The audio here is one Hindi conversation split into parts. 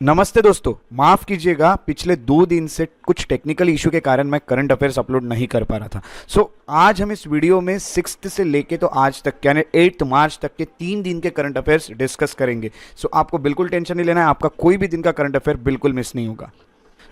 नमस्ते दोस्तों, माफ़ कीजिएगा पिछले 2 दिन से कुछ टेक्निकल इशू के कारण मैं करंट अफेयर्स अपलोड नहीं कर पा रहा था। आज हम इस वीडियो में 6th से लेके तो आज तक यानी 8 मार्च तक के 3 दिन के करंट अफेयर्स डिस्कस करेंगे। आपको बिल्कुल टेंशन नहीं लेना है, आपका कोई भी दिन का करंट अफेयर बिल्कुल मिस नहीं होगा।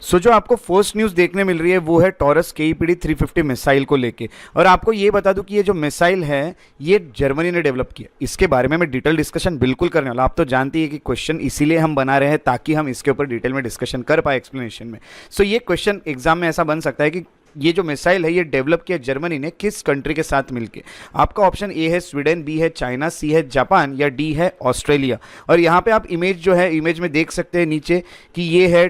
जो आपको फर्स्ट न्यूज़ देखने मिल रही है वो है टॉरस KEPD 350 मिसाइल को लेके। और आपको ये बता दूं कि ये जो मिसाइल है ये जर्मनी ने डेवलप किया। इसके बारे में मैं डिटेल डिस्कशन बिल्कुल करने वाला। आप तो जानती है कि क्वेश्चन इसीलिए हम बना रहे हैं ताकि हम इसके ऊपर डिटेल में डिस्कशन कर पाए एक्सप्लेनेशन में। ये क्वेश्चन एग्जाम में ऐसा बन सकता है कि ये जो मिसाइल है ये डेवलप किया जर्मनी ने किस कंट्री के साथ मिलके। आपका ऑप्शन ए है स्वीडन, बी है चाइना, सी है जापान या डी है ऑस्ट्रेलिया। और यहाँ पे आप इमेज जो है इमेज में देख सकते हैं नीचे कि ये है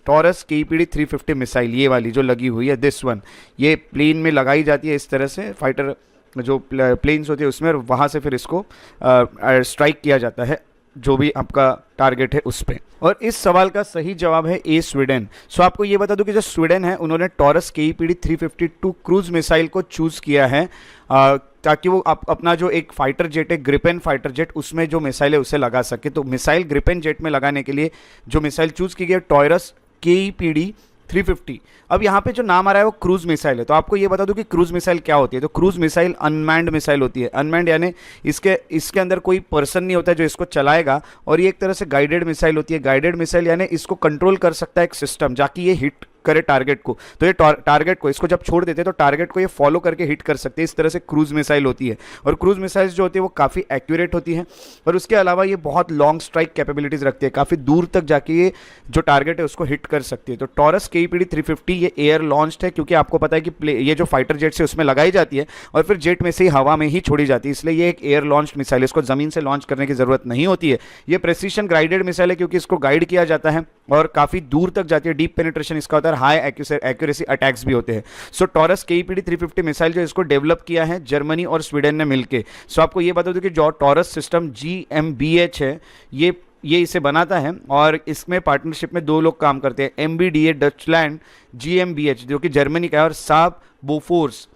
टॉरस KEPD 350 मिसाइल, ये वाली जो लगी हुई है दिस वन। ये प्लेन में लगाई जाती है इस तरह से, फाइटर जो प्लेन्स होती है उसमें, और वहाँ से फिर इसको स्ट्राइक किया जाता है जो भी आपका टारगेट है उस पर। और इस सवाल का सही जवाब है ए स्वीडन। आपको ये बता दूं कि जो स्वीडन है उन्होंने टॉरस KEPD 352 क्रूज मिसाइल को चूज़ किया है ताकि वो अपना जो एक फाइटर जेट है ग्रिपेन फाइटर जेट उसमें जो मिसाइल है उसे लगा सके। तो मिसाइल ग्रिपेन जेट में लगाने के लिए जो मिसाइल चूज़ की गई है टॉरस KEPD 350। अब यहाँ पे जो नाम आ रहा है वो क्रूज मिसाइल है। तो आपको ये बता दूं कि क्रूज मिसाइल क्या होती है। तो क्रूज मिसाइल अनमैन्ड मिसाइल होती है। अनमैन्ड यानी इसके अंदर कोई पर्सन नहीं होता है जो इसको चलाएगा, और ये एक तरह से गाइडेड मिसाइल होती है। गाइडेड मिसाइल यानी इसको कंट्रोल कर सकता है एक सिस्टम जाकि ये हिट करे टारगेट को। तो ये टारगेट को इसको जब छोड़ देते हैं तो टारगेट को ये फॉलो करके हिट कर सकते हैं। इस तरह से क्रूज मिसाइल होती है। और क्रूज मिसाइल्स जो होती है वो काफ़ी एक्यूरेट होती है, और उसके अलावा ये बहुत लॉन्ग स्ट्राइक कैपेबिलिटीज रखती है। काफ़ी दूर तक जाके ये जो टारगेट है उसको हिट कर सकती है। तो टॉरस KEPD 350 ये एयर लॉन्च्ड है, क्योंकि आपको पता है कि ये जो फाइटर जेट से उसमें लगाई जाती है और फिर जेट में से ही हवा में ही छोड़ी जाती है, इसलिए ये एक एयर लॉन्च्ड मिसाइल है। इसको जमीन से लॉन्च करने की जरूरत नहीं होती है। ये प्रेसिशन गाइडेड मिसाइल है क्योंकि इसको गाइड किया जाता है और काफ़ी दूर तक जाती है। डीप पेनिट्रेशन इसका होता है, हाई एक्यूरेसी अटैक्स भी होते हैं। टॉरस KEPD 350 मिसाइल जो इसको डेवलप किया है जर्मनी और स्वीडन ने मिलके। आपको ये बता दूं कि जो टॉरस सिस्टम GmbH है ये इसे बनाता है, और इसमें पार्टनरशिप में 2 लोग काम करते हैं। MBDA डचलैंड GmbH जो कि जर्मनी का है, और साब बोफोर्स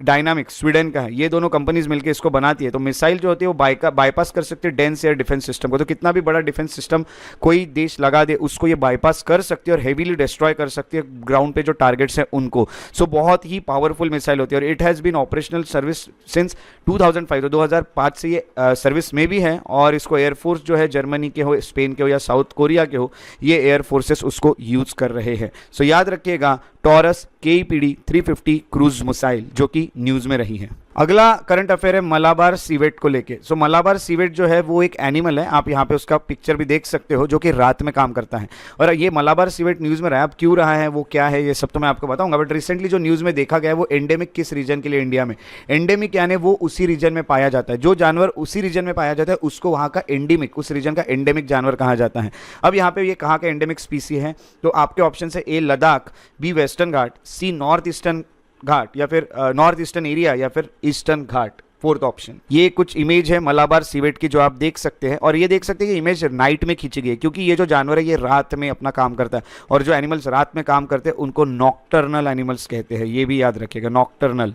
डायनामिक्स स्वीडन का है। ये दोनों कंपनीज मिलकर इसको बनाती है। तो मिसाइल जो होती है वो बाईपास कर सकती है डेंस एयर डिफेंस सिस्टम को। तो कितना भी बड़ा डिफेंस सिस्टम कोई देश लगा दे उसको ये बाईपास कर सकती है और हेवीली डिस्ट्रॉय कर सकती है ग्राउंड पे जो टारगेट्स हैं उनको। बहुत ही पावरफुल मिसाइल होती है, और it has been operational service since 2005। तो 2005 से ये सर्विस में भी है, और इसको एयरफोर्स जो है जर्मनी के हो, स्पेन के हो या साउथ कोरिया के हो, ये एयर फोर्सेस उसको यूज़ कर रहे हैं। याद रखिएगा टॉरस KEPD 350 क्रूज मिसाइल जो कि न्यूज़ में रही है। अगला करंट अफेयर है मलाबार सीवेट को लेके। मलाबार सीवेट जो है वो एक एनिमल है, आप यहाँ पे उसका पिक्चर भी देख सकते हो, जो कि रात में काम करता है। और ये मलाबार सीवेट न्यूज़ में रहा है। अब क्यों रहा है, वो क्या है, ये सब तो मैं आपको बताऊंगा। बट रिसेंटली जो न्यूज़ में देखा गया है वो एंडेमिक किस रीजन के लिए इंडिया में। एंडेमिक यानी वो उसी रीजन में पाया जाता है, जो जानवर उसी रीजन में पाया जाता है उसको वहाँ का एंडेमिक, उस रीजन का एंडेमिक जानवर कहा जाता है। अब यहाँ पे ये कहाँ का एंडेमिक स्पीसी है, तो आपके ऑप्शन है ए लद्दाख, बी वेस्टर्न घाट, सी नॉर्थ ईस्टर्न घाट या फिर नॉर्थ ईस्टर्न एरिया, या फिर ईस्टर्न घाट, फोर्थ ऑप्शन। ये कुछ इमेज है मलाबार सीवेट की जो आप देख सकते हैं, और ये देख सकते हैं कि इमेज नाइट में खींची गई है, क्योंकि ये जो जानवर है ये रात में अपना काम करता है, और जो एनिमल्स रात में काम करते हैं उनको नॉक्टर्नल एनिमल्स कहते हैं। ये भी याद रखिएगा, नॉक्टर्नल।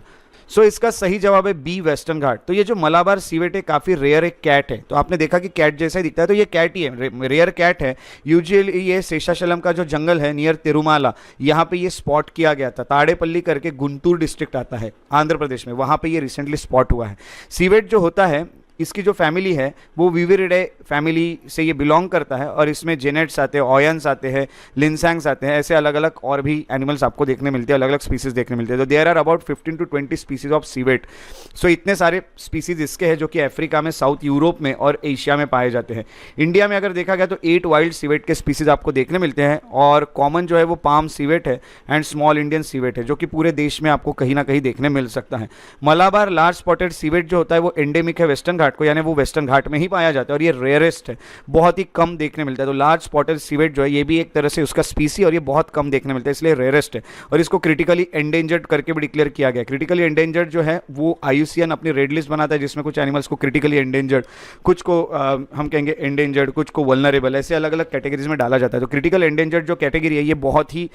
इसका सही जवाब है बी वेस्टर्न घाट। तो ये जो मलाबार सीवेट है काफ़ी रेयर एक कैट है। तो आपने देखा कि कैट जैसा ही दिखता है, तो ये कैट ही है, रेयर कैट है। यूजुअली ये शेषाचलम का जो जंगल है नियर तिरुमाला, यहाँ पे ये स्पॉट किया गया था। ताड़ेपल्ली करके गुंटूर डिस्ट्रिक्ट आता है आंध्र प्रदेश में, वहाँ पे ये रिसेंटली स्पॉट हुआ है। सीवेट जो होता है इसकी जो फैमिली है वो विविरिडे फैमिली से ये बिलोंग करता है, और इसमें जेनेट्स आते हैं, ऑयंस आते हैं, लिनसैंग्स आते हैं, ऐसे अलग अलग और भी एनिमल्स आपको देखने मिलते हैं, अलग अलग स्पीसीज देखने मिलते हैं। तो there are about 15 to 20 species of civet. इतने सारे स्पीसीज इसके हैं जो कि अफ्रीका में, साउथ यूरोप में और एशिया में पाए जाते हैं। इंडिया में अगर देखा गया तो 8 वाइल्ड सीवेट के स्पीसीज आपको देखने मिलते हैं, और कॉमन जो है वो पाम सीवेट है एंड स्मॉल इंडियन सीवेट है, जो कि पूरे देश में आपको कहीं ना कहीं देखने मिल सकता है। मलाबार लार्ज स्पॉटेड सीवेट जो होता है वो एंडेमिक है वेस्टर्न घाट को, यानी वो वेस्टर्न घाट में ही पाया जाता है, और ये रेयरेस्ट है, बहुत ही कम देखने मिलता है। तो लार्ज स्पॉटेड सीवेट जो है ये भी एक तरह से उसका स्पीसी, और ये बहुत कम देखने मिलता है, इसलिए रेयरेस्ट है। और इसको क्रिटिकली एंडेंजर्ड करके भी डिक्लेयर किया गया। क्रिटिकली एंडेंजर्ड जो है वो IUCN अपनी रेड लिस्ट बनाता है, जिसमें कुछ एनिमल्स को क्रिटिकली एंडेंजर्ड, कुछ को हम कहेंगे एंडेंजर्ड, कुछ को वल्नरेबल, ऐसे अलग अलग कैटेगरीज में डाला जाता है। तो क्रिटिकल एंडेंजर्ड जो कैटेगरी है ये बहुत ही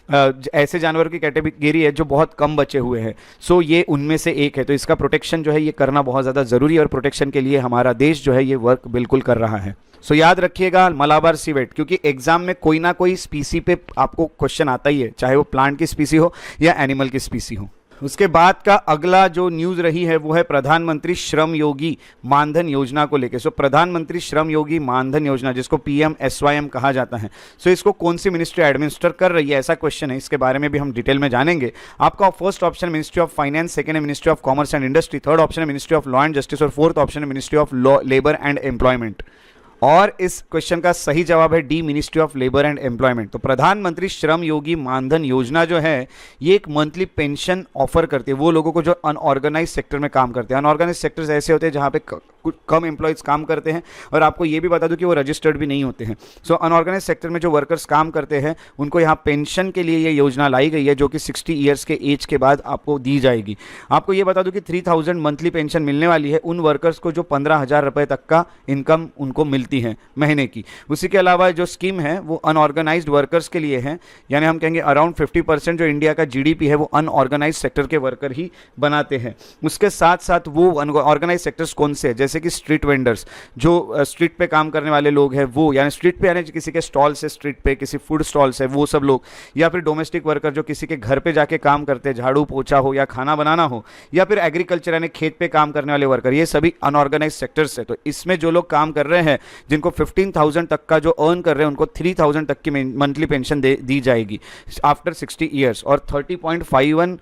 ऐसे जानवर की कैटेगरी है जो बहुत कम बचे हुए हैं। सो ये उनमें से एक है, तो इसका प्रोटेक्शन जो है ये करना बहुत ज़्यादा ज़रूरी है और प्रोटेक्शन के लिए हमारा देश जो है ये वर्क बिल्कुल कर रहा है। सो याद रखिएगा मलाबार सिवेट, क्योंकि एग्जाम में कोई ना कोई स्पीसी पे आपको क्वेश्चन आता ही है, चाहे वो प्लांट की स्पीसी हो या एनिमल की स्पीसी हो। उसके बाद का अगला जो न्यूज़ रही है वो है प्रधानमंत्री श्रम योगी मानधन योजना को लेकर। सो प्रधानमंत्री श्रम योगी मानधन योजना, जिसको PMSYM कहा जाता है, सो इसको कौन सी मिनिस्ट्री एडमिनिस्टर कर रही है, ऐसा क्वेश्चन है। इसके बारे में भी हम डिटेल में जानेंगे। आपका first option ministry of finance, second है ministry of commerce and industry, third option है ministry of law and justice और फोर्थ ऑप्शन है ministry of law labour and employment. और इस क्वेश्चन का सही जवाब है D, ministry of labour and employment. तो प्रधानमंत्री श्रम योगी मानधन योजना जो है ये एक मंथली पेंशन ऑफर करती है वो लोगों को जो अनऑर्गेनाइज सेक्टर में काम करते हैं। अनऑर्गेनाइज सेक्टर्स ऐसे होते हैं जहाँ पे कुछ कम एम्प्लॉयज़ काम करते हैं, और आपको ये भी बता दूं कि वो रजिस्टर्ड भी नहीं होते हैं। सो अनऑर्गेनाइज सेक्टर में जो वर्कर्स काम करते हैं उनको यहाँ पेंशन के लिए ये योजना लाई गई है, जो कि 60 ईयर्स के एज के बाद आपको दी जाएगी। आपको ये बता दूं कि 3000 मंथली पेंशन मिलने वाली है उन वर्कर्स को जो 15,000 रुपये तक का इनकम उनको मिलती है महीने की। उसी के अलावा जो स्कीम है वो अनऑर्गेनाइज्ड वर्कर्स के लिए है, यानी हम कहेंगे अराउंड 50% जो इंडिया का GDP है वो अनऑर्गेनाइज सेक्टर के वर्कर ही बनाते हैं। उसके साथ साथ वो अनऑर्गेनाइज सेक्टर्स कौन से हैं, जैसे कि स्ट्रीट वेंडर्स, जो स्ट्रीट पे काम करने वाले लोग हैं वो, यानी स्ट्रीट पे यानी किसी के स्टॉल से, स्ट्रीट पे किसी फूड स्टॉल से वो सब लोग, या फिर डोमेस्टिक वर्कर जो किसी के घर पे जाके काम करते हैं, झाड़ू पोछा हो या खाना बनाना हो, या फिर एग्रीकल्चर यानी खेत पे काम करने वाले वर्कर, ये सभी अनऑर्गेनाइज सेक्टर्स है। तो इसमें जो लोग काम कर रहे हैं जिनको 15,000 तक का जो अर्न कर रहे हैं उनको 3,000 तक की मंथली पेंशन दी जाएगी आफ्टर 60 ईयर्स। और 30.51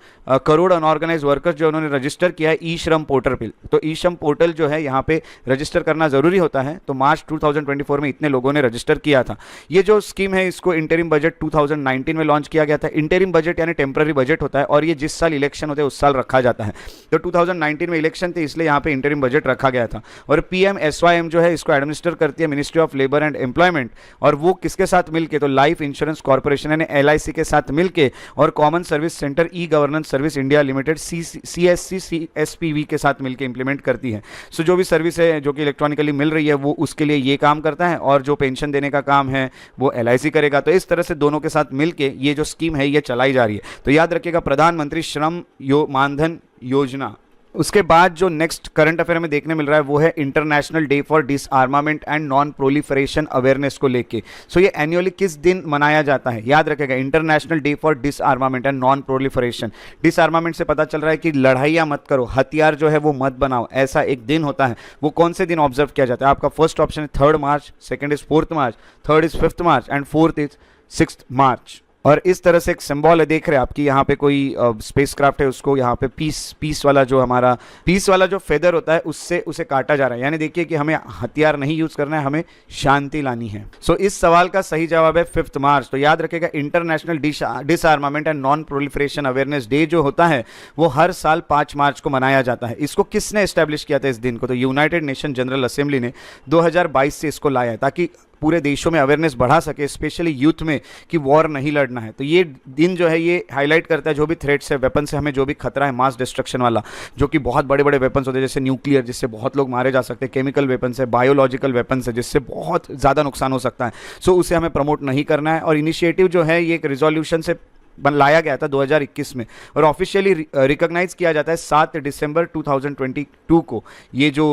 करोड़ अनऑर्गेनाइज वर्कर्स जो उन्होंने रजिस्टर किया है ई श्रम पोर्टल पे। तो ई श्रम पोर्टल जो है यहाँ पे रजिस्टर करना जरूरी होता है, तो मार्च 2024 में इतने लोगों ने रजिस्टर किया था। ये जो स्कीम है इसको इंटरिम बजट 2019 में लॉन्च किया गया था। इंटरिम बजट यानी टेम्पररी बजट होता है, और ये जिस साल इलेक्शन होते हैं उस साल रखा जाता है। तो 2019 में इलेक्शन थे इसलिए यहाँ पे इंटरिम बजट रखा गया था। और PMSYM जो है इसको एडमिनिस्टर करती है ministry of labour and employment, और वो किसके साथ मिलके, तो लाइफ इंश्योरेंस कॉर्पोरेशन यानी LIC के साथ मिलके और common service centre e governance service India limited CSC/CSPV के साथ मिलकर इंप्लीमेंट करती है। सो जो भी सर्विस है जो कि इलेक्ट्रॉनिकली मिल रही है वो उसके लिए ये काम करता है, और जो पेंशन देने का काम है वो LIC करेगा। तो इस तरह से दोनों के साथ मिलके ये जो स्कीम है ये चलाई जा रही है। तो याद रखिएगा प्रधानमंत्री श्रम मानधन योजना। उसके बाद जो नेक्स्ट करंट अफेयर में देखने मिल रहा है वो है international day for डिसआर्मामेंट and non proliferation awareness को लेके। सो ये एनुअली किस दिन मनाया जाता है, याद रखेगा international day for डिसआर्मामेंट and non proliferation. डिसआर्मामेंट से पता चल रहा है कि लड़ाइयाँ मत करो, हथियार जो है वो मत बनाओ, ऐसा एक दिन होता है। वो कौन से दिन ऑब्जर्व किया जाता है? आपका फर्स्ट ऑप्शन है 3 March, second is 4 March, third is 5 March and fourth is 6 March. और इस तरह से एक सिंबल है, देख रहे हैं आपकी यहाँ पे कोई स्पेसक्राफ्ट है, उसको यहाँ पे पीस वाला जो हमारा पीस वाला जो फेदर होता है उससे उसे काटा जा रहा है। यानी देखिए कि हमें हथियार नहीं यूज करना है, हमें शांति लानी है। सो इस सवाल का सही जवाब है 5 मार्च। तो याद रखेगा international डिसआर्मामेंट and non proliferation awareness day जो होता है वो हर साल 5 मार्च को मनाया जाता है। इसको किसने एस्टेब्लिश किया था इस दिन को? तो यूनाइटेड नेशन जनरल असेंबली ने 2022 से इसको लाया है, ताकि पूरे देशों में अवेयरनेस बढ़ा सके, स्पेशली यूथ में, कि वॉर नहीं लड़ना है। तो ये दिन जो है ये हाईलाइट करता है जो भी थ्रेट्स है, वेपन से हमें जो भी खतरा है मास डिस्ट्रक्शन वाला, जो कि बहुत बड़े बड़े वेपन्स होते हैं जैसे न्यूक्लियर जिससे बहुत लोग मारे जा सकते हैं, केमिकल वेपन्स है, बायोलॉजिकल वेपन्स है जिससे बहुत ज़्यादा नुकसान हो सकता है। सो उसे हमें प्रमोट नहीं करना है। और इनिशिएटिव जो है ये एक रिजोल्यूशन से लाया गया था 2021 में, और ऑफिशियली रिकॉग्नाइज किया जाता है 7 दिसंबर 2022 को। ये जो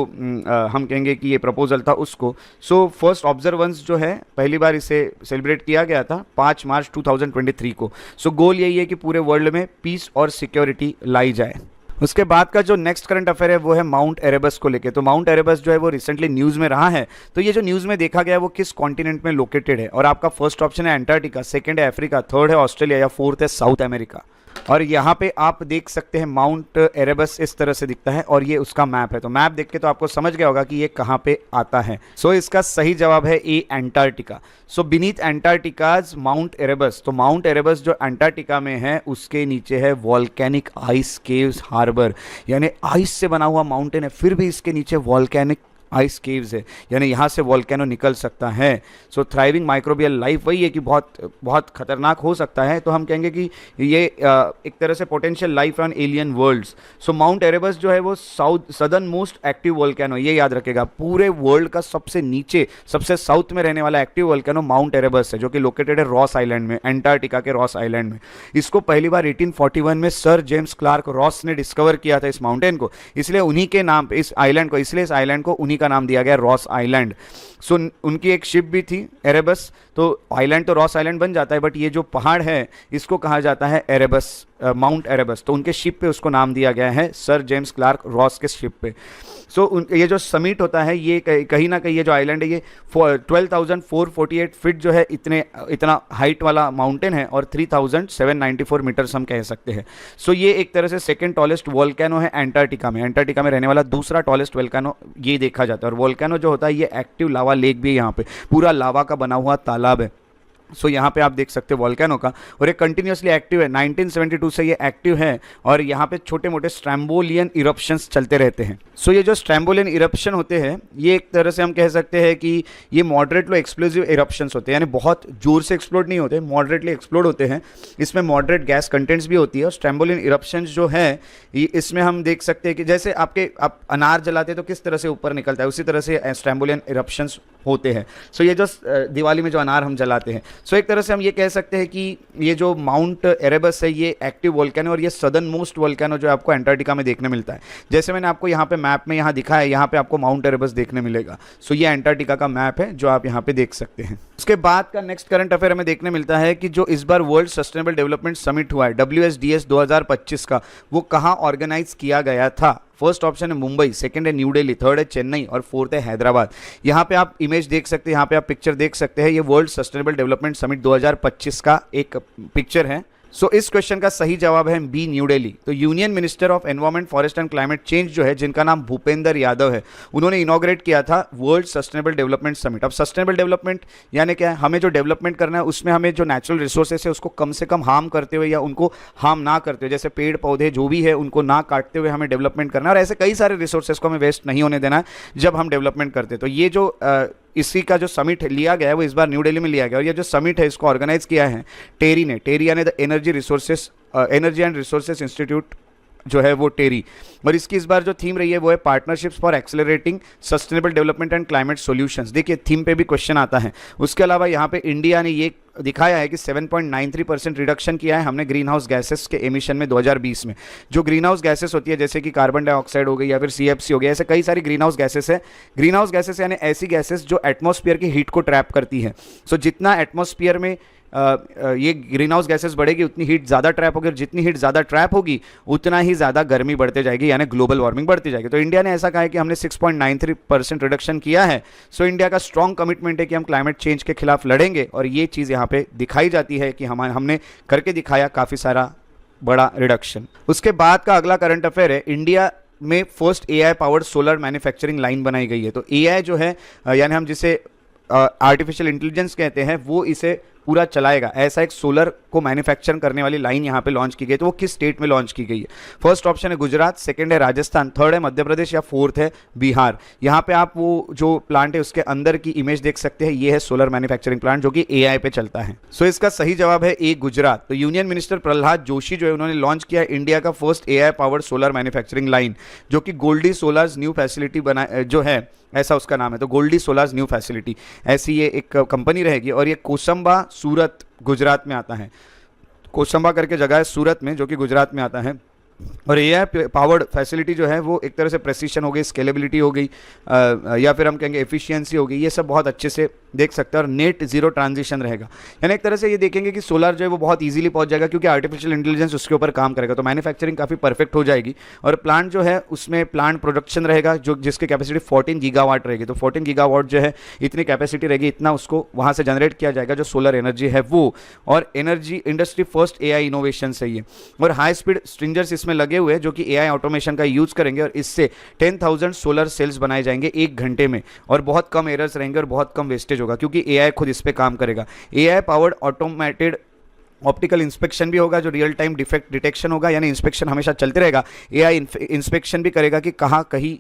हम कहेंगे कि ये प्रपोजल था उसको। सो फर्स्ट ऑब्जर्वेंस जो है पहली बार इसे सेलिब्रेट किया गया था 5 मार्च 2023 को। सो गोल यही है कि पूरे वर्ल्ड में पीस और सिक्योरिटी लाई जाए। उसके बाद का जो नेक्स्ट करंट अफेयर है वो है माउंट एरेबस को लेके। तो माउंट एरेबस जो है वो रिसेंटली न्यूज़ में रहा है। तो ये जो न्यूज़ में देखा गया है वो किस कॉन्टिनेंट में लोकेटेड है? और आपका फर्स्ट ऑप्शन है एंटार्क्टिका, सेकंड है अफ्रीका, थर्ड है ऑस्ट्रेलिया या फोर्थ है साउथ अमेरिका। और यहाँ पे आप देख सकते हैं माउंट एरेबस इस तरह से दिखता है, और ये उसका मैप है। तो मैप देख के तो आपको समझ गया होगा कि ये कहाँ पे आता है। सो इसका सही जवाब है ए, एंटार्क्टिका। सो बीनीथ एंटार्क्टिकाज माउंट एरेबस। तो माउंट एरेबस जो एंटार्क्टिका में है उसके नीचे है वॉल्केनिक आइस केव्स हार्बर, यानी आइस से बना हुआ माउंटेन है फिर भी इसके नीचे वॉल्केनिक आइस केव्स है, यानी यहाँ से वॉल्केनो निकल सकता है। सो थ्राइविंग माइक्रोबियल लाइफ वही है कि बहुत बहुत खतरनाक हो सकता है, तो हम कहेंगे कि ये एक तरह से potential life on alien worlds. So Mount Erebus जो है वो सदर्न मोस्ट एक्टिव वॉल्केनो, ये याद रखेगा, पूरे वर्ल्ड का सबसे नीचे सबसे साउथ में रहने वाला एक्टिव वॉल्केनो माउंट एरेबस है, जो कि लोकेटेड है रॉस आइलैंड में, एंटार्क्टिका के रॉस आइलैंड में। इसको पहली बार 1841 में सर जेम्स क्लार्क रॉस ने डिस्कवर किया था इस माउंटेन को, इसलिए उन्हीं के नाम पे इस आइलैंड को, इसलिए इस आइलैंड को उन्हीं का नाम दिया गया रॉस आइलैंड। सो उनकी एक शिप भी थी एरेबस, तो आइलैंड तो रॉस आइलैंड बन जाता है, बट ये जो पहाड़ है इसको कहा जाता है एरेबस, माउंट एरेबस, तो उनके शिप पे उसको नाम दिया गया है सर जेम्स क्लार्क रॉस के शिप पे। सो ये जो समिट होता है ये कहीं ना कहीं ये जो आइलैंड है ये 12,448 फीट जो है इतना हाइट वाला माउंटेन है, और 3,794 मीटर्स हम कह सकते हैं। सो ये एक तरह से सेकंड टॉलेस्ट वॉल्केनो है एंटार्क्टिका में, एंटार्क्टिका में रहने वाला दूसरा टॉलेस्ट वॉल्केनो ये देखा जाता है। और वॉल्केनो जो होता है ये एक्टिव लावा लेक भी है, यहाँ पे पूरा लावा का बना हुआ तालाब है। सो यहाँ पे आप देख सकते हो वॉल्केनो का, और ये कंटिन्यूसली एक्टिव है, 1972 से ये एक्टिव है, और यहाँ पे छोटे मोटे स्ट्रैम्बोलियन इरप्शंस चलते रहते हैं। सो ये जो स्ट्रैम्बोलियन इरप्शन होते हैं ये एक तरह से हम कह सकते हैं कि ये मॉडरेटली एक्सप्लोजिव इरप्शंस होते हैं, यानी बहुत जोर से एक्सप्लोड नहीं होते, मॉडरेटली एक्सप्लोड होते हैं। इसमें मॉडरेट गैस कंटेंट्स भी होती है, और स्ट्रैम्बोलियन इरप्शंस जो है इसमें हम देख सकते हैं कि जैसे आप अनार जलाते तो किस तरह से ऊपर निकलता है, उसी तरह से स्ट्रैम्बोलियन इरप्शंस होते हैं। सो ये जो दिवाली में जो अनार हम जलाते हैं, सो एक तरह से हम ये कह सकते हैं कि ये जो माउंट एरेबस है ये एक्टिव वोल्केनो, और ये सदर्न मोस्ट वोल्केनो जो आपको एंटार्क्टिका में देखने मिलता है। जैसे मैंने आपको यहाँ पे मैप में यहाँ दिखा है, यहाँ पे आपको माउंट एरेबस देखने मिलेगा। सो ये एंटार्क्टिका का मैप है जो आप यहाँ पे देख सकते हैं। उसके बाद का नेक्स्ट करंट अफेयर हमें देखने मिलता है कि जो इस बार वर्ल्ड सस्टेनेबल डेवलपमेंट समिट हुआ है WSDS 2025 का, वो कहाँ ऑर्गेनाइज किया गया था। फर्स्ट ऑप्शन है मुंबई, सेकंड है न्यू दिल्ली, थर्ड है चेन्नई, और फोर्थ है हैदराबाद। यहाँ पे आप इमेज देख सकते हैं, यहाँ पे आप पिक्चर देख सकते हैं, ये वर्ल्ड सस्टेनेबल डेवलपमेंट समिट 2025 का एक पिक्चर है। सो इस क्वेश्चन का सही जवाब है बी, न्यू दिल्ली। तो union minister of environment, forest and climate change जो है, जिनका नाम भूपेंद्र यादव है, उन्होंने इनॉग्रेट किया था वर्ल्ड सस्टेनेबल डेवलपमेंट समिट। अब सस्टेनेबल डेवलपमेंट यानी क्या है, हमें जो डेवलपमेंट करना है उसमें हमें जो नेचुरल रिसोर्सेस है उसको कम से कम हार्म करते हुए या उनको हार्म ना करते हुए, जैसे पेड़ पौधे जो भी है उनको ना काटते हुए हमें डेवलपमेंट करना है, और ऐसे कई सारे रिसोर्सेस को हमें वेस्ट नहीं होने देना है जब हम डेवलपमेंट करते हैं। तो ये जो इसी का जो समिट लिया गया है वो इस बार न्यू दिल्ली में लिया गया, और ये जो समिट है इसको ऑर्गेनाइज किया है टेरी ने, टेरी यानी the energy and resources institute जो है वो टेरी। और इसकी इस बार जो थीम रही है वो है partnerships for accelerating sustainable development and climate solutions. देखिए थीम पे भी क्वेश्चन आता है। उसके अलावा यहाँ पे इंडिया ने ये दिखाया है कि 7.93% रिडक्शन किया है हमने ग्रीन हाउस गैसेस के एमिशन में 2020 में। जो ग्रीन हाउस गैसेस होती है जैसे कि कार्बन डाइऑक्साइड हो गई या फिर CFC हो गया, ऐसे कई सारी ग्रीन हाउस गैसेस है। ग्रीन हाउस गैसेस यानी ऐसी गैसेस जो एटमॉस्फेयर की हीट को ट्रैप करती है। सो जितना एटमॉस्फेयर में ये ग्रीन हाउस गैसेस बढ़ेगी उतनी हीट ज़्यादा ट्रैप होगी, और जितनी हीट ज़्यादा ट्रैप होगी उतना ही ज़्यादा गर्मी बढ़ते जाएगी, यानी ग्लोबल वार्मिंग बढ़ती जाएगी। तो इंडिया ने ऐसा कहा है कि हमने 6.93% रिडक्शन किया है। सो इंडिया का स्ट्रॉन्ग कमिटमेंट है कि हम क्लाइमेट चेंज के खिलाफ लड़ेंगे, और ये चीज़ यहाँ पे दिखाई जाती है कि हमने करके दिखाया काफ़ी सारा बड़ा रिडक्शन। उसके बाद का अगला करंट अफेयर है, इंडिया में first AI powered solar manufacturing line बनाई गई है। तो AI जो है यानी हम जिसे आर्टिफिशियल इंटेलिजेंस कहते हैं, वो इसे पूरा चलाएगा। ऐसा एक सोलर को मैन्युफैक्चर करने वाली लाइन यहाँ पे लॉन्च की गई। तो वो किस स्टेट में लॉन्च की गई है? फर्स्ट ऑप्शन है गुजरात, सेकंड है राजस्थान, थर्ड है मध्य प्रदेश, या फोर्थ है बिहार। यहाँ पे आप वो जो प्लांट है उसके अंदर की इमेज देख सकते हैं, ये है सोलर मैन्युफैक्चरिंग प्लांट जो कि AI पे चलता है। सो इसका सही जवाब है ए, गुजरात। तो यूनियन मिनिस्टर प्रहलाद जोशी जो है उन्होंने लॉन्च किया इंडिया का first AI powered solar manufacturing line, जो कि गोल्डी सोलर्स न्यू फैसिलिटी बना जो है, ऐसा उसका नाम है। तो गोल्डी सोलर्स न्यू फैसिलिटी ऐसी ये एक कंपनी रहेगी, और ये कोसंबा सूरत गुजरात में आता है। कोसंबा करके जगह है सूरत में जो कि गुजरात में आता है। और AI पावर्ड फैसिलिटी जो है वो एक तरह से प्रेसिशन हो गई, स्केलेबिलिटी हो गई, या फिर हम कहेंगे एफिशिएंसी हो गई, ये सब बहुत अच्छे से देख सकते हैं। और नेट जीरो ट्रांजिशन रहेगा, यानी एक तरह से ये देखेंगे कि सोलर जो है वो बहुत इजीली पहुंच जाएगा क्योंकि आर्टिफिशियल इंटेलिजेंस उसके ऊपर काम करेगा। तो मैन्युफैक्चरिंग काफ़ी परफेक्ट हो जाएगी। और प्लांट जो है उसमें प्लांट प्रोडक्शन रहेगा जो जिसकी कैपेसिटी 14 गीगावाट रहेगी। तो 14 गीगावाट जो है इतनी कैपेसिटी रहेगी, इतना उसको वहाँ से जनरेट किया जाएगा जो सोलर एनर्जी है वो। और energy industry first AI innovation है ये। और हाई स्पीड स्ट्रिंजर्स इसमें लगे हुए हैं जो कि AI ऑटोमेशन का यूज करेंगे, और इससे 10,000 सोलर सेल्स बनाए जाएंगे 1 घंटे में, और बहुत कम एरर्स रहेंगे और बहुत कम वेस्टेज होगा क्योंकि AI खुद इस पे काम करेगा। AI powered automated optical inspection भी होगा, जो रियल टाइम डिफेक्ट डिटेक्शन होगा, यानी इंस्पेक्शन हमेशा चलते रहेगा। एआई इंस्पेक्शन भी करेगा कि कहाँ कहीं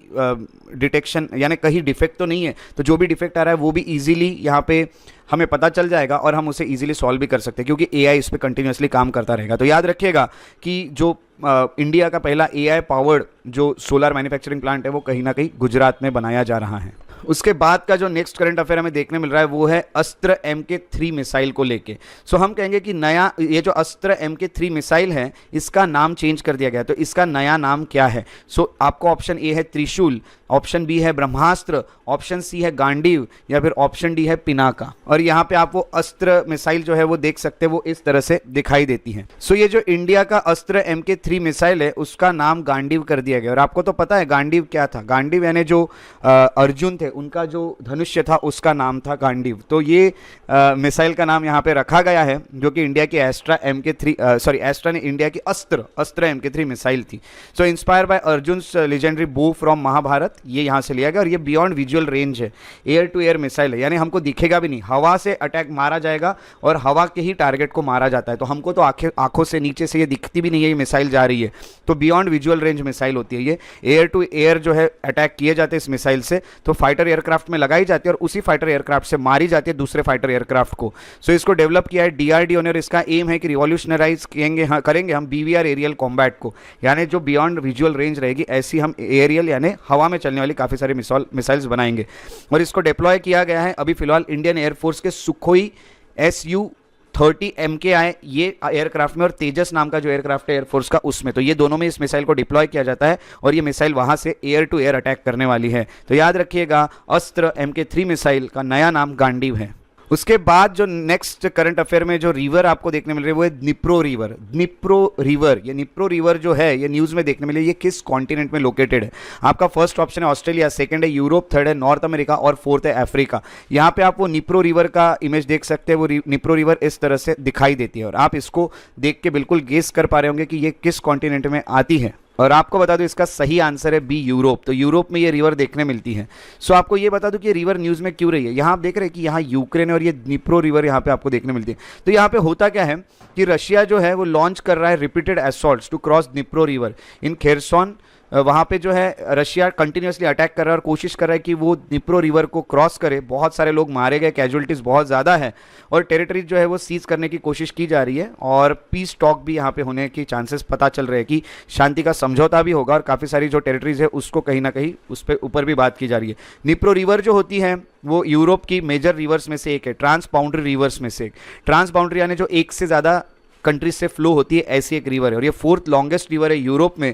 डिटेक्शन यानी कहीं डिफेक्ट तो नहीं है, तो जो भी डिफेक्ट आ रहा है वो भी इजीली यहाँ पे हमें पता चल जाएगा और हम उसे इजीली सॉल्व भी कर सकते हैं, क्योंकि एआई इस पर कंटिन्यूसली काम करता रहेगा। तो याद रखिएगा कि जो इंडिया का पहला एआई पावर्ड जो सोलर मैन्युफैक्चरिंग प्लांट है वो कहीं ना कहीं गुजरात में बनाया जा रहा है। उसके बाद का जो नेक्स्ट करंट अफेयर हमें देखने मिल रहा है वो है अस्त्र MK3 मिसाइल को लेके। सो हम कहेंगे कि नया ये जो अस्त्र MK3 मिसाइल है इसका नाम चेंज कर दिया गया, तो इसका नया नाम क्या है? सो आपको ऑप्शन ए है त्रिशूल, ऑप्शन बी है ब्रह्मास्त्र, ऑप्शन सी है गांडीव या फिर ऑप्शन डी है पिनाका। और यहाँ पे आप वो अस्त्र मिसाइल जो है वो देख सकते हैं, वो इस तरह से दिखाई देती है। सो ये जो इंडिया का अस्त्र MK3 मिसाइल है उसका नाम गांडीव कर दिया गया। और आपको तो पता है गांडीव क्या था? गांडीव यानी जो अर्जुन थे उनका जो धनुष्य था उसका नाम था गांडीव। तो ये मिसाइल का नाम यहाँ पे रखा गया है, जो कि इंडिया की एस्ट्रा ने इंडिया की अस्त्र MK3 मिसाइल थी। सो इंस्पायर बाय अर्जुन लेजेंडरी बो फ्रॉम महाभारत, ये यहाँ से लिया गया। और ये बियॉन्ड विजुअल रेंज है, एयर टू एयर मिसाइल है, यानी हमको दिखेगा भी नहीं, हवा से अटैक मारा जाएगा और हवा के ही टारगेट को मारा जाता है। तो हमको तो आंखों से नीचे से ये दिखती भी नहीं है ये मिसाइल जा रही है, तो बियॉन्ड विजुअल रेंज मिसाइल होती है ये। एयर टू एयर जो है अटैक किए जाते हैं इस मिसाइल से, तो फाइटर एयरक्राफ्ट में लगाई जाती है और उसी फाइटर एयरक्राफ्ट से मारी जाती है दूसरे फाइटर एयरक्राफ्ट को। सो इसको डेवलप किया है DRDO ने और इसका एम है कि रिवॉल्यूशनराइज करेंगे हम BVR एरियल कॉम्बैट को, यानी जो बियॉन्ड विजुअल रेंज रहेगी ऐसी हम एरियल यानी हवा में चलने वाली काफ़ी सारी मिसाइल्स बनाएंगे। और इसको डिप्लॉय किया गया है अभी फिलहाल इंडियन एयरफोर्स के सुखोई Su-30 MKI ये एयरक्राफ्ट में और तेजस नाम का जो एयरक्राफ्ट है एयरफोर्स का उसमें, तो ये दोनों में इस मिसाइल को डिप्लॉय किया जाता है और ये मिसाइल वहां से एयर टू एयर अटैक करने वाली है। तो याद रखिएगा अस्त्र MK3 मिसाइल का नया नाम गांडीव है। उसके बाद जो नेक्स्ट करंट अफेयर में जो रिवर आपको देखने मिल रही है वो है निप्रो रिवर। ये निप्रो रिवर जो है ये न्यूज़ में देखने मिले, ये किस कॉन्टिनेंट में लोकेटेड है? आपका फर्स्ट ऑप्शन है ऑस्ट्रेलिया, सेकंड है यूरोप, थर्ड है नॉर्थ अमेरिका और फोर्थ है अफ्रीका। यहाँ पे आप वो निप्रो रिवर का इमेज देख सकते हैं, वो निप्रो रिवर इस तरह से दिखाई देती है और आप इसको देख के बिल्कुल गेस कर पा रहे होंगे कि ये किस कॉन्टिनेंट में आती है। और आपको बता दूं इसका सही आंसर है बी यूरोप। तो यूरोप में ये रिवर देखने मिलती है। सो आपको ये बता दूं कि ये रिवर न्यूज़ में क्यों रही है। यहाँ आप देख रहे हैं कि यहाँ यूक्रेन है और ये निप्रो रिवर यहाँ पे आपको देखने मिलती है। तो यहाँ पे होता क्या है कि रशिया जो है वो लॉन्च कर रहा है repeated assaults to cross Dnipro river in Kherson. वहाँ पे जो है रशिया कंटिन्यूसली अटैक कर रहा है और कोशिश कर रहा है कि वो निप्रो रिवर को क्रॉस करे। बहुत सारे लोग मारे गए, कैजुअलिटीज़ बहुत ज़्यादा है और टेरिटरी जो है वो सीज करने की कोशिश की जा रही है और पीस टॉक भी यहाँ पे होने की चांसेस पता चल रहे हैं कि शांति का समझौता भी होगा और काफ़ी सारी जो टेरिटरीज है उसको कहीं ना कहीं उस पर ऊपर भी बात की जा रही है। निप्रो रिवर जो होती है वो यूरोप की मेजर रिवर्स में से एक है, ट्रांस बाउंड्री रिवर्स में से एक। ट्रांस बाउंड्री यानी जो एक से ज़्यादा कंट्रीज से फ्लो होती है ऐसी एक रिवर है और ये फोर्थ लॉन्गेस्ट रिवर है यूरोप में।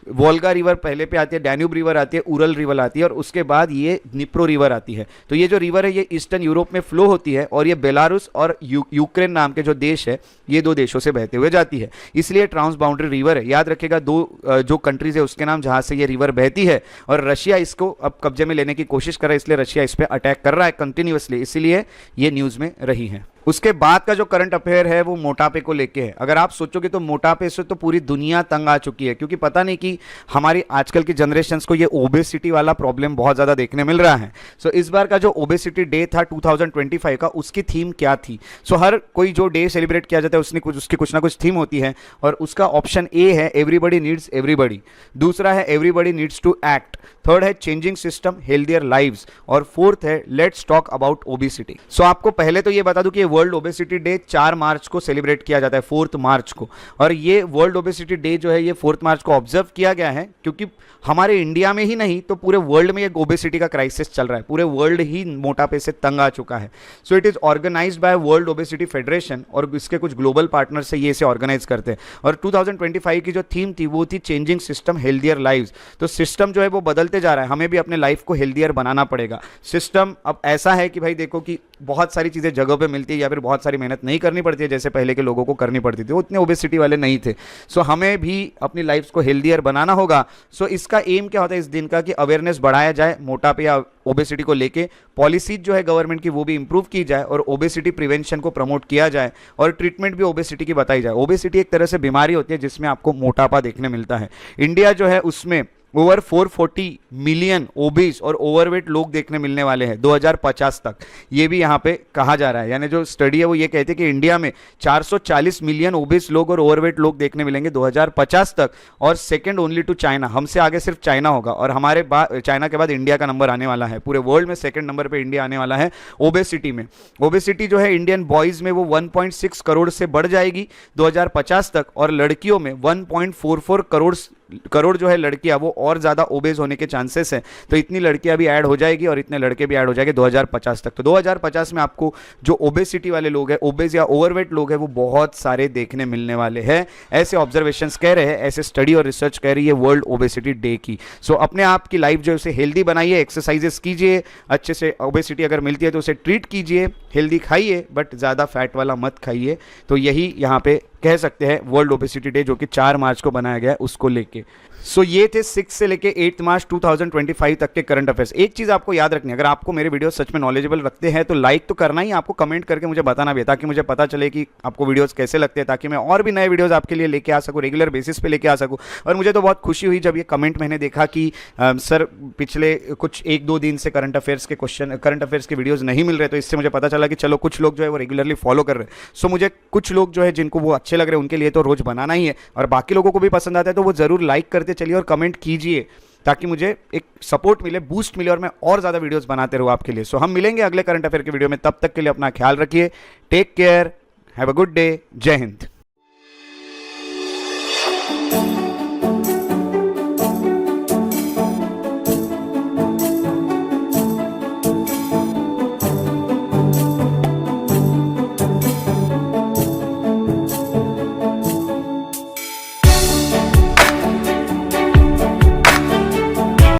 वोल्गा रिवर पहले पे आती है, डैन्यूब रिवर आती है, उरल रिवर आती है और उसके बाद ये निप्रो रिवर आती है। तो ये जो रिवर है ये ईस्टर्न यूरोप में फ्लो होती है और ये बेलारूस और यूक्रेन नाम के जो देश है ये दो देशों से बहते हुए जाती है, इसलिए ट्रांस बाउंड्री रिवर है। याद रखिएगा दो जो कंट्रीज है उसके नाम जहाँ से ये रिवर बहती है और रशिया इसको अब कब्जे में लेने की कोशिश कर रहा है, इसलिए रशिया इस पर अटैक कर रहा है कंटिन्यूसली, इसीलिए ये न्यूज़ में रही है। उसके बाद का जो करंट अफेयर है वो मोटापे को लेके है। अगर आप सोचोगे तो मोटापे से तो पूरी दुनिया तंग आ चुकी है, क्योंकि पता नहीं कि हमारी आजकल की जनरेशन्स को ये ओबेसिटी वाला प्रॉब्लम बहुत ज़्यादा देखने मिल रहा है। सो इस बार का जो ओबेसिटी डे था 2025 का, उसकी थीम क्या थी? सो हर कोई जो डे सेलिब्रेट किया जाता है उसकी कुछ ना कुछ थीम होती है और उसका ऑप्शन ए है एवरीबडी नीड्स एवरीबडी, दूसरा है everybody needs to act, third है चेंजिंग सिस्टम हेल्दियर लाइव्स और फोर्थ है let's talk about obesity. So आपको पहले तो ये बता दूं कि वर्ल्ड ओबेसिटी डे 4 मार्च को सेलिब्रेट किया जाता है, 4 मार्च को। और ये वर्ल्ड ओबेसिटी डे जो है ये 4 मार्च को ऑब्जर्व किया गया है क्योंकि हमारे इंडिया में ही नहीं तो पूरे वर्ल्ड में ये ओबेसिटी का क्राइसिस चल रहा है, पूरे वर्ल्ड ही मोटापे से तंग आ चुका है। So it is organised by World Obesity Federation और इसके कुछ ग्लोबल पार्टनर से ये इसे ऑर्गेनाइज करते हैं। और 2025 की जो थीम थी वो थी चेंजिंग सिस्टम हेल्दियर लाइव्स। तो सिस्टम जो है वो बदलते जा रहा है, हमें भी अपने लाइफ को हेल्दियर बनाना पड़ेगा। सिस्टम अब ऐसा है कि भाई देखो कि बहुत सारी चीज़ें जगह पे मिलती है या फिर बहुत सारी मेहनत नहीं करनी पड़ती है जैसे पहले के लोगों को करनी पड़ती थी, वो इतने ओबेसिटी वाले नहीं थे। सो हमें भी अपनी लाइफ को हेल्दियर बनाना होगा। सो इसका एम क्या होता है इस दिन का कि अवेयरनेस बढ़ाया जाए मोटापे या ओबेसिटी को लेके, पॉलिसीज जो है गवर्नमेंट की वो भी इंप्रूव की जाए और ओबेसिटी प्रिवेंशन को प्रमोट किया जाए और ट्रीटमेंट भी ओबेसिटी की बताई जाए। ओबेसिटी एक तरह से बीमारी होती है जिसमें आपको मोटापा देखने मिलता है। इंडिया जो है उसमें ओवर 440 मिलियन ओबीस और ओवरवेट लोग देखने मिलने वाले हैं 2050 तक, ये भी यहाँ पे कहा जा रहा है। यानी जो स्टडी है वो ये कहती है कि इंडिया में 440 मिलियन ओबीस लोग और ओवरवेट लोग देखने मिलेंगे 2050 तक, और सेकंड ओनली टू चाइना, हमसे आगे सिर्फ चाइना होगा, और हमारे बाद चाइना के बाद इंडिया का नंबर आने वाला है। पूरे वर्ल्ड में सेकंड नंबर पे इंडिया आने वाला है ओबेसिटी में। ओबेसिटी जो है इंडियन बॉयज में वो 1.6 करोड़ से बढ़ जाएगी 2050 तक, और लड़कियों में 1.44 करोड़ जो है लड़कियां, वो और ज्यादा ओबेज होने के चांसेस हैं। तो इतनी लड़कियां भी ऐड हो जाएगी और इतने लड़के भी ऐड हो जाएंगे 2050 तक। तो 2050 में आपको जो ओबेसिटी वाले लोग हैं, ओबेज या ओवरवेट लोग हैं, वो बहुत सारे देखने मिलने वाले हैं, ऐसे ऑब्जर्वेशंस कह रहे हैं, ऐसे स्टडी और रिसर्च कह रही है वर्ल्ड ओबेसिटी डे की। सो अपने आप की लाइफ जो है उसे हेल्दी बनाइए, एक्सरसाइजेस कीजिए, अच्छे से ओबेसिटी अगर मिलती है तो उसे ट्रीट कीजिए, हेल्दी खाइए बट ज़्यादा फैट वाला मत खाइए। तो यही यहाँ पे कह सकते हैं वर्ल्ड ओबेसिटी डे, जो कि 4 मार्च को बनाया गया है, उसको लेके। सो ये थे 6 से लेके 8 मार्च 2025 तक के करंट अफेयर्स। एक चीज़ आपको याद रखनी है, अगर आपको मेरे वीडियो सच में नॉलेजेबल लगते हैं तो लाइक तो करना ही, आपको कमेंट करके मुझे बताना भी है, ताकि मुझे पता चले कि आपको वीडियोस कैसे लगते हैं, ताकि मैं और भी नए वीडियोस आपके लिए लेके आ सकूँ, रेगुलर बेसिस पे लेके आ सकूँ। और मुझे तो बहुत खुशी हुई जब ये कमेंट मैंने देखा कि सर पिछले कुछ 1-2 दिन से करंट अफेयर्स के वीडियोज़ नहीं मिल रहे, तो इससे मुझे पता चला कि चलो कुछ लोग जो है वो रेगुलरली फॉलो कर रहे हैं। सो मुझे कुछ लोग जो है जिनको वो अच्छे लग रहे हैं उनके लिए तो रोज बनाना ही है, और बाकी लोगों को भी पसंद आता है तो वो जरूर लाइक करते चलिए और कमेंट कीजिए, ताकि मुझे एक सपोर्ट मिले, बूस्ट मिले, और मैं और ज़्यादा वीडियोस बनाते रहूँ आपके लिए। सो हम मिलेंगे अगले करंट अफेयर के वीडियो में, तब तक के लिए अपना ख्याल रखिए, take care, have a good day, जय हिंद।